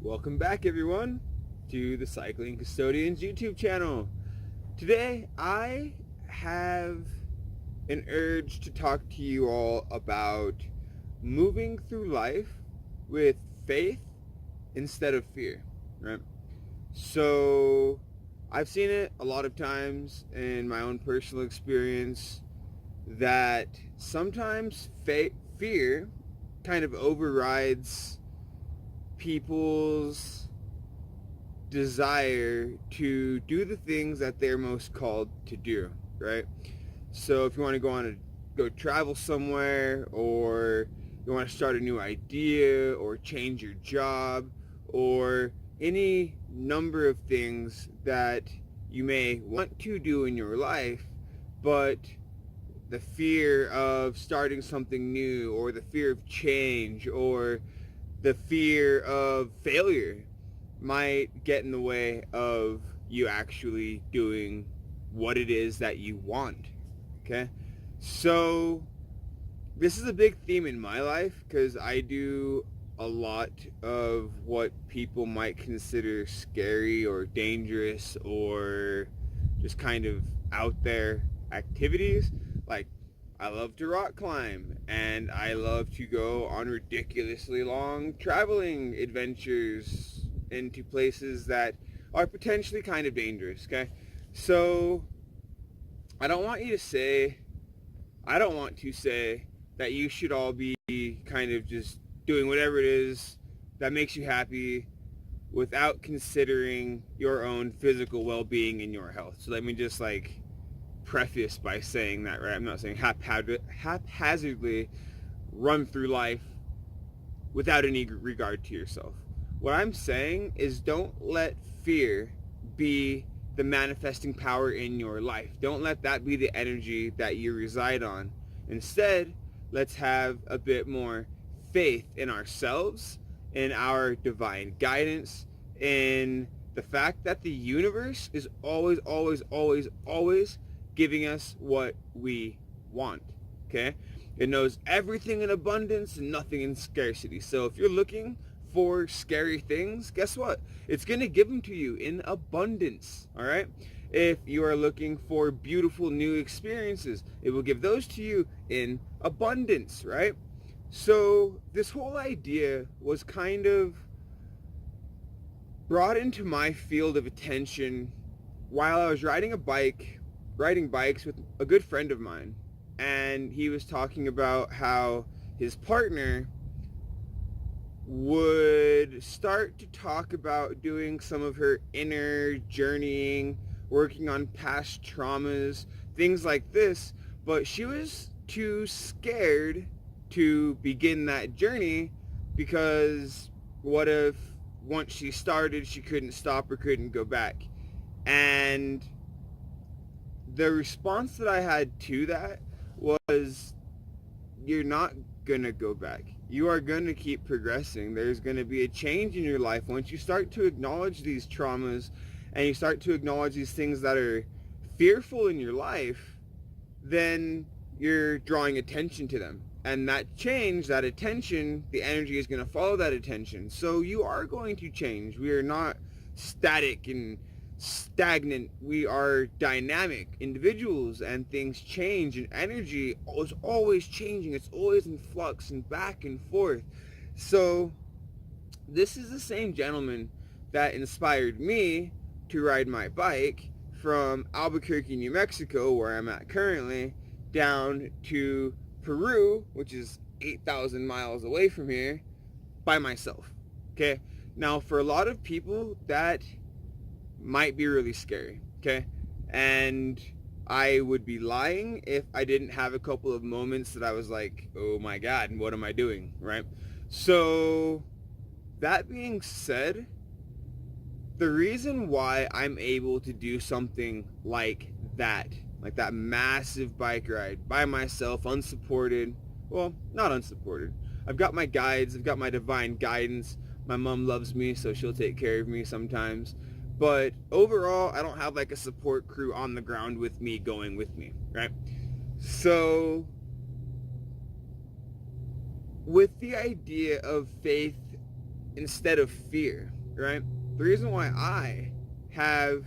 Welcome back, everyone, to the Cycling Custodians YouTube channel. Today, I have an urge to talk to you all about moving through life with faith instead of fear, right? So, I've seen it a lot of times in my own personal experience that sometimes fear kind of overrides people's desire to do the things that they're most called to do, right? So if you want to go travel somewhere, or you want to start a new idea, or change your job, or any number of things that you may want to do in your life, but the fear of starting something new, or the fear of change, or the fear of failure might get in the way of you actually doing what it is that you want. Okay? So this is a big theme in my life because I do a lot of what people might consider scary or dangerous or just kind of out there activities. Like, I love to rock climb, and I love to go on ridiculously long traveling adventures into places that are potentially kind of dangerous, okay? So, I don't want to say that you should all be kind of just doing whatever it is that makes you happy without considering your own physical well-being and your health. So let me just preface by saying that, right? I'm not saying haphazardly run through life without any regard to yourself. What I'm saying is, don't let fear be the manifesting power in your life. Don't let that be the energy that you reside on. Instead, let's have a bit more faith in ourselves, in our divine guidance, in the fact that the universe is always, always, always, always giving us what we want, okay? It knows everything in abundance and nothing in scarcity. So if you're looking for scary things, guess what? It's going to give them to you in abundance, all right? If you are looking for beautiful new experiences, it will give those to you in abundance, right? So this whole idea was kind of brought into my field of attention while I was riding bikes with a good friend of mine. And he was talking about how his partner would start to talk about doing some of her inner journeying, working on past traumas, things like this, but she was too scared to begin that journey because what if once she started she couldn't stop or couldn't go back? And the response that I had to that was, you're not gonna go back. You are gonna keep progressing. There's gonna be a change in your life once you start to acknowledge these traumas and you start to acknowledge these things that are fearful in your life. Then you're drawing attention to them, and that change, that attention, the energy is going to follow that attention. So you are going to change. We are not static and stagnant. We are dynamic individuals, and things change, and energy is always changing. It's always in flux and back and forth. So this is the same gentleman that inspired me to ride my bike from Albuquerque, New Mexico, where I'm at currently, down to Peru, which is 8,000 miles away from here, by myself. Okay? Now, for a lot of people, that might be really scary. Okay? And I would be lying if I didn't have a couple of moments that I was like, oh my God, what am I doing? Right? So, that being said, the reason why I'm able to do something like that massive bike ride by myself, unsupported, well, not unsupported. I've got my guides, I've got my divine guidance. My mom loves me, so she'll take care of me sometimes. But overall, I don't have a support crew on the ground with me, going with me, right? So with the idea of faith instead of fear, right? The reason why I have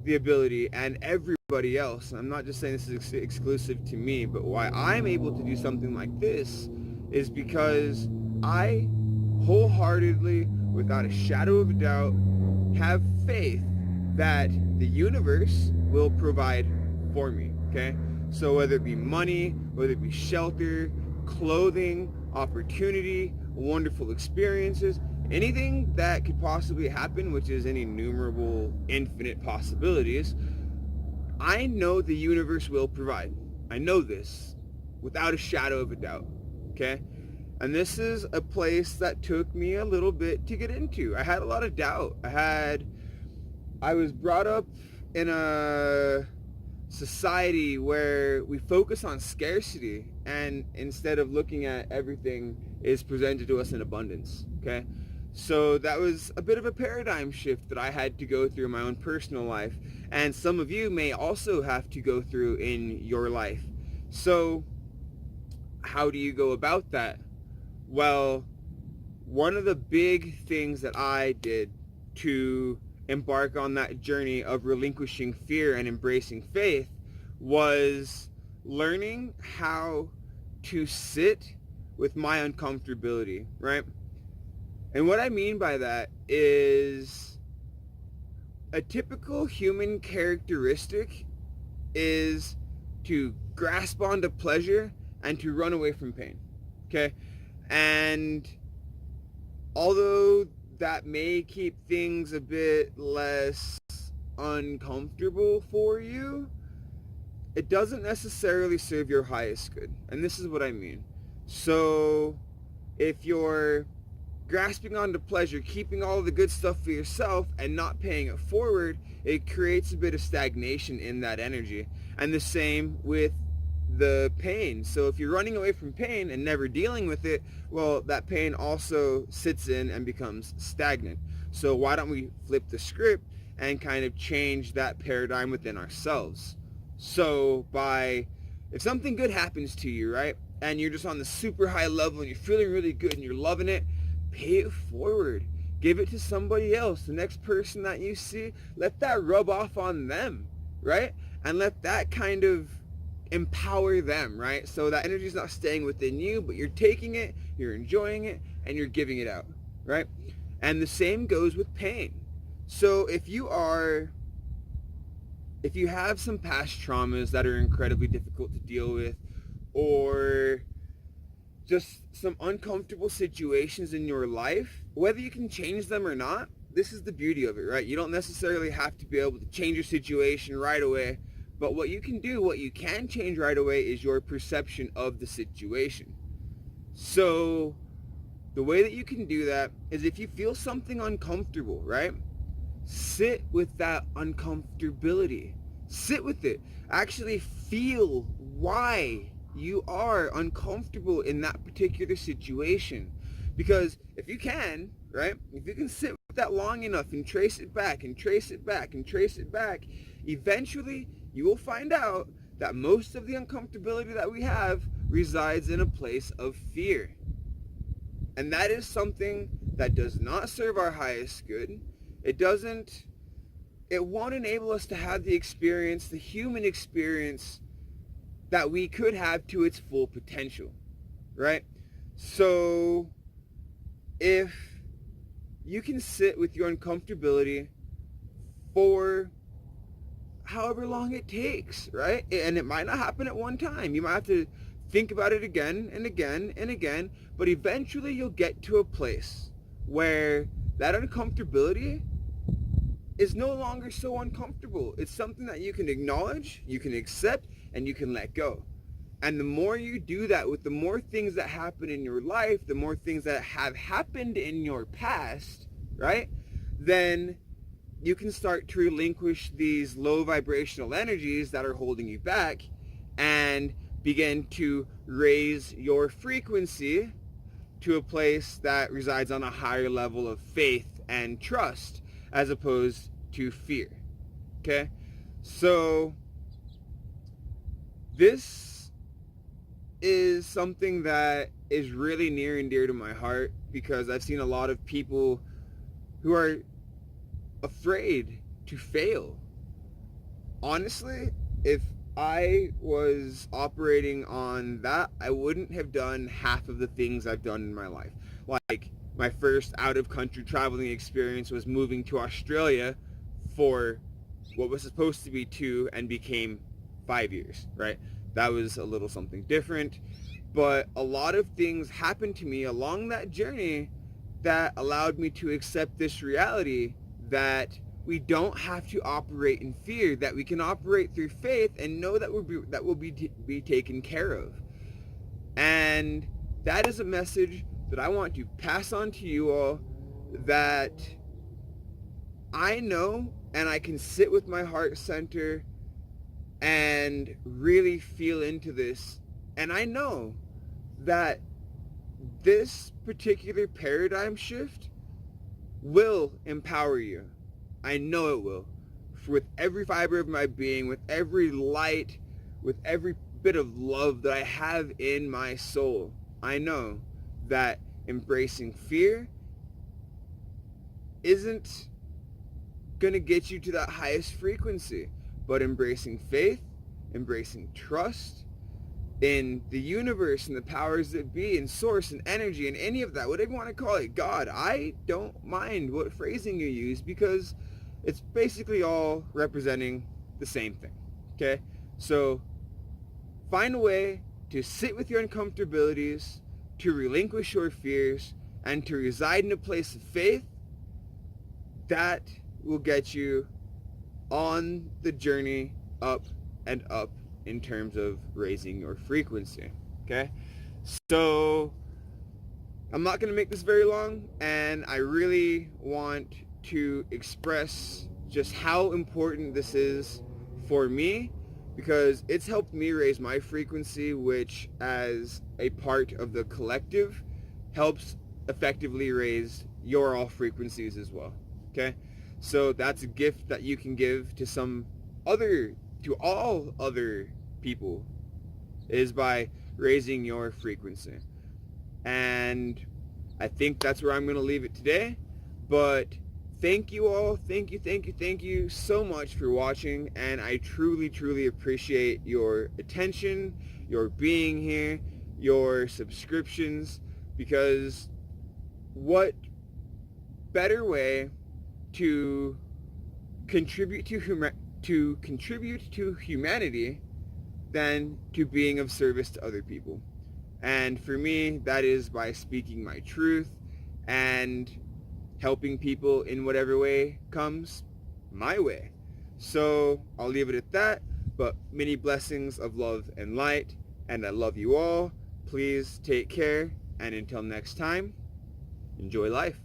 the ability, and everybody else, I'm not just saying this is exclusive to me, but why I'm able to do something like this is because I wholeheartedly, without a shadow of a doubt, have faith that the universe will provide for me, okay? So whether it be money, whether it be shelter, clothing, opportunity, wonderful experiences, anything that could possibly happen, which is an innumerable, infinite possibilities, I know the universe will provide. I know this without a shadow of a doubt, okay? And this is a place that took me a little bit to get into. I had a lot of doubt. I was brought up in a society where we focus on scarcity, and instead of looking at everything is presented to us in abundance, okay? So that was a bit of a paradigm shift that I had to go through in my own personal life, and some of you may also have to go through in your life. So how do you go about that? Well, one of the big things that I did to embark on that journey of relinquishing fear and embracing faith was learning how to sit with my uncomfortability, right? And what I mean by that is a typical human characteristic is to grasp onto pleasure and to run away from pain, okay? And although that may keep things a bit less uncomfortable for you, it doesn't necessarily serve your highest good. And this is what I mean. So if you're grasping onto pleasure, keeping all the good stuff for yourself and not paying it forward, it creates a bit of stagnation in that energy. And the same with the pain. So if you're running away from pain and never dealing with it, well, that pain also sits in and becomes stagnant. So why don't we flip the script and kind of change that paradigm within ourselves? So if something good happens to you, right, and you're just on the super high level and you're feeling really good and you're loving it, pay it forward. Give it to somebody else. The next person that you see, let that rub off on them, right? And let that kind of empower them, right? So that energy is not staying within you, but you're taking it, you're enjoying it, and you're giving it out, right? And the same goes with pain. So if you have some past traumas that are incredibly difficult to deal with, or just some uncomfortable situations in your life, whether you can change them or not, this is the beauty of it, right? You don't necessarily have to be able to change your situation right away, but what you can change right away is your perception of the situation. So the way that you can do that is if you feel something uncomfortable, right? Sit with that uncomfortability. Sit with it. Actually feel why you are uncomfortable in that particular situation. Because if you can, right? If you can sit with that long enough and trace it back and trace it back and trace it back, eventually you will find out that most of the uncomfortability that we have resides in a place of fear. And that is something that does not serve our highest good. It won't enable us to have the experience, the human experience that we could have to its full potential, right? So if you can sit with your uncomfortability for however long it takes, right? And it might not happen at one time. You might have to think about it again and again and again, but eventually you'll get to a place where that uncomfortability is no longer so uncomfortable. It's something that you can acknowledge, you can accept, and you can let go. And the more you do that with the more things that happen in your life, the more things that have happened in your past, right? Then you can start to relinquish these low vibrational energies that are holding you back and begin to raise your frequency to a place that resides on a higher level of faith and trust as opposed to fear. Okay? So this is something that is really near and dear to my heart because I've seen a lot of people who are afraid to fail. Honestly, if I was operating on that, I wouldn't have done half of the things I've done in my life. Like, my first out-of-country traveling experience was moving to Australia for what was supposed to be 2 and became 5 years, right? That was a little something different. But a lot of things happened to me along that journey that allowed me to accept this reality that we don't have to operate in fear, that we can operate through faith and know that we'll be taken care of. And that is a message that I want to pass on to you all, that I know, and I can sit with my heart center and really feel into this. And I know that this particular paradigm shift will empower you. I know it will. With every fiber of my being, with every light, with every bit of love that I have in my soul, I know that embracing fear isn't going to get you to that highest frequency, but embracing faith, embracing trust in the universe and the powers that be and source and energy and any of that, whatever you want to call it, God, I don't mind what phrasing you use, because it's basically all representing the same thing. Okay? So find a way to sit with your uncomfortabilities, to relinquish your fears, and to reside in a place of faith. That will get you on the journey up and up in terms of raising your frequency. Okay? So I'm not going to make this very long, and I really want to express just how important this is for me, because it's helped me raise my frequency, which as a part of the collective helps effectively raise your all frequencies as well. Okay? So that's a gift that you can give to all other people, is by raising your frequency. And I think that's where I'm going to leave it today. But thank you all. Thank you so much for watching. And I truly, truly appreciate your attention, your being here, your subscriptions, because what better way to contribute to humanity than to being of service to other people. And for me, that is by speaking my truth and helping people in whatever way comes my way. So I'll leave it at that, but many blessings of love and light, and I love you all. Please take care, and until next time, enjoy life.